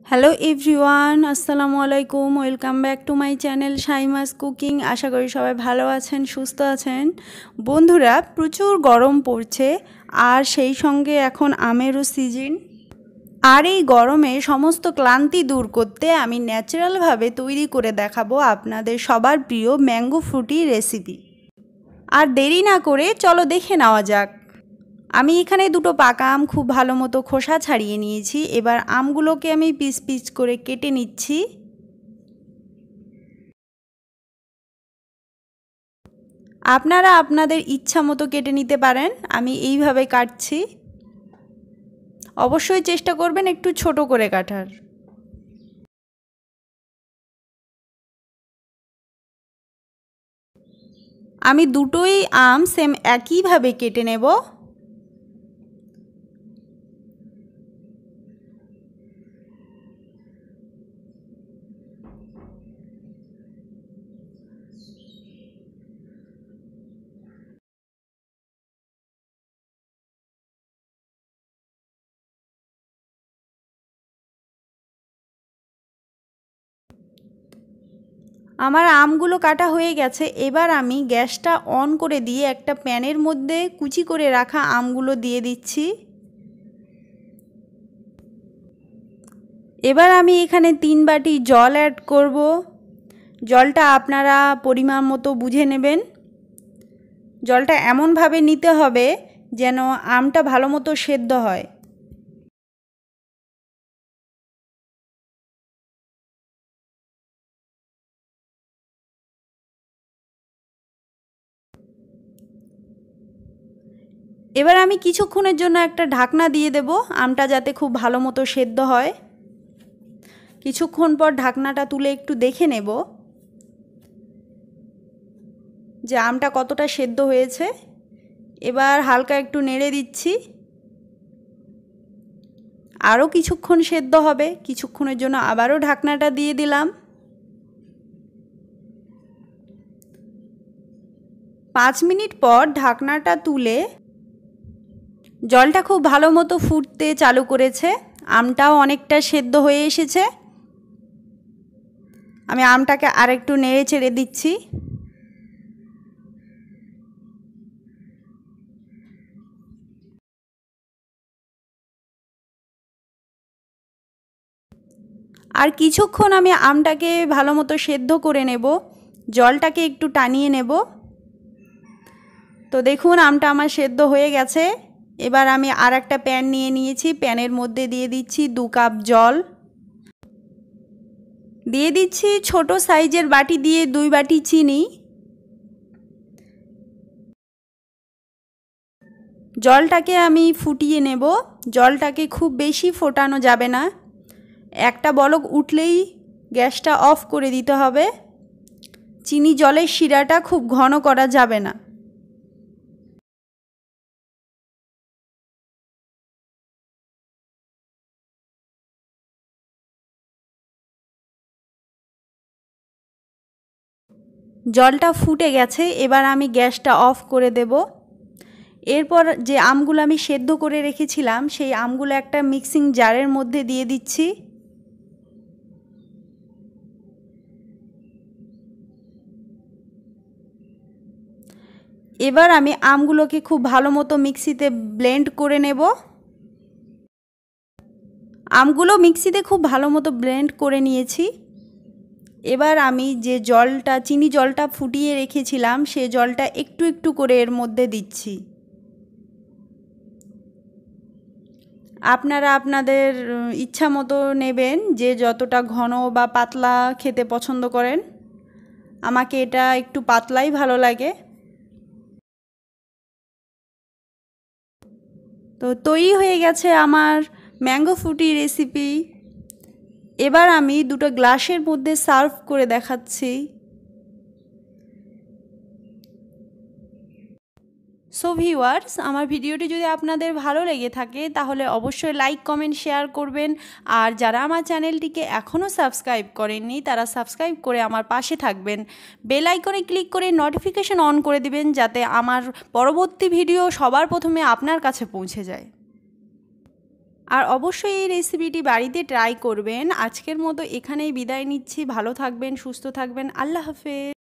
Hello everyone, আসসালামু আলাইকুম। Welcome back to my channel Saima's cooking. আশা করি সবাই ভালো আছেন, সুস্থ আছেন। বন্ধুরা, প্রচুর গরম পড়ছে আর সেই সঙ্গে এখন আমেরও সিজন। আর এই গরমে সমস্ত ক্লান্তি দূর করতে আমি ন্যাচারালভাবে তৈরি করে দেখাবো আপনাদের সবার প্রিয় ম্যাঙ্গো ফ্রুটি রেসিপি। আর দেরি না করে চলো দেখে নেওয়া যাক। আমি এখানে দুটো পাকা আম খুব ভালো মতো খোসা ছাড়িয়ে নিয়েছি। এবার আমগুলোকে আমি পিস পিস করে কেটে নিচ্ছি। আপনারা আপনাদের ইচ্ছা মতো কেটে নিতে পারেন, আমি এইভাবে কাটছি। অবশ্যই চেষ্টা করবেন একটু ছোট করে কাটার। আমি দুটোই আম সেম একইভাবে কেটে নেব। আমার আমগুলো কাটা হয়ে গেছে। এবার আমি গ্যাসটা অন করে দিয়ে একটা প্যানের মধ্যে কুচি করে রাখা আমগুলো দিয়ে দিচ্ছি। এবার আমি এখানে 3 বাটি জল অ্যাড করব। জলটা আপনারা পরিমাণ মতো বুঝে নেবেন। জলটা এমনভাবে নিতে হবে যেন আমটা ভালো মতো সেদ্ধ হয়। এবার আমি কিছুক্ষণের জন্য একটা ঢাকনা দিয়ে দেব, আমটা যাতে খুব ভালো মতো সেদ্ধ হয়। কিছুক্ষণ পর ঢাকনাটা তুলে একটু দেখে নেব যে আমটা কতটা সেদ্ধ হয়েছে। এবার হালকা একটু নেড়ে দিচ্ছি। আরও কিছুক্ষণ সেদ্ধ হবে। কিছুক্ষণের জন্য আবারও ঢাকনাটা দিয়ে দিলাম। 5 মিনিট পর ঢাকনাটা তুলে জলটা খুব ভালো মতো ফুটতে চালু করেছে। আমটাও অনেকটা সেদ্ধ হয়ে এসেছে। আমি আমটাকে আরেকটু নেড়ে চেড়ে দিচ্ছি। আর কিছুক্ষণ আমি আমটাকে ভালো মতো সেদ্ধ করে নেব, জলটাকে একটু টানিয়ে নেব। তো দেখুন আমটা আমার সেদ্ধ হয়ে গেছে। এবার আমি আর একটা প্যান নিয়ে নিয়েছি। প্যানের মধ্যে দিয়ে দিচ্ছি 2 কাপ জল। দিয়ে দিচ্ছি ছোট সাইজের বাটি দিয়ে 2 বাটি চিনি। জলটাকে আমি ফুটিয়ে নেব। জলটাকে খুব বেশি ফোটানো যাবে না। একটা বলক উঠলেই গ্যাসটা অফ করে দিতে হবে। চিনি জলের শিরাটা খুব ঘন করা যাবে না। জলটা ফুটে গেছে। এবার আমি গ্যাসটা অফ করে দেব। এরপর যে আমগুলো আমি সেদ্ধ করে রেখেছিলাম সেই আমগুলো একটা মিক্সিং জারের মধ্যে দিয়ে দিচ্ছি। এবার আমি আমগুলোকে খুব ভালো মতো মিক্সিতে ব্লেন্ড করে নেব। আমগুলো মিক্সিতে খুব ভালো মতো ব্লেন্ড করে নিয়েছি। এবার আমি যে জলটা চিনি জলটা ফুটিয়ে রেখেছিলাম সে জলটা একটু একটু করে এর মধ্যে দিচ্ছি। আপনারা আপনাদের ইচ্ছা মতো নেবেন, যে যতটা ঘন বা পাতলা খেতে পছন্দ করেন। আমাকে এটা একটু পাতলাই ভালো লাগে। তো তৈরি হয়ে গেছে আমার ম্যাঙ্গো ফ্রুটি রেসিপি। এবার আমি দুটো গ্লাসের মধ্যে সার্ভ করে দেখাচ্ছি। সো ভিউয়ার্স, আমার ভিডিওটি যদি আপনাদের ভালো লেগে থাকে তাহলে অবশ্যই লাইক, কমেন্ট, শেয়ার করবেন। আর যারা আমার চ্যানেলটিকে এখনও সাবস্ক্রাইব করেননি তারা সাবস্ক্রাইব করে আমার পাশে থাকবেন। বেল আইকনে ক্লিক করে নোটিফিকেশন অন করে দিবেন যাতে আমার পরবর্তী ভিডিও সবার প্রথমে আপনার কাছে পৌঁছে যায়। আর অবশ্যই এই রেসিপিটি বাড়িতে ট্রাই করবেন। আজকের মতো এখানেই বিদায় নিচ্ছি। ভালো থাকবেন, সুস্থ থাকবেন। আল্লাহ হাফেজ।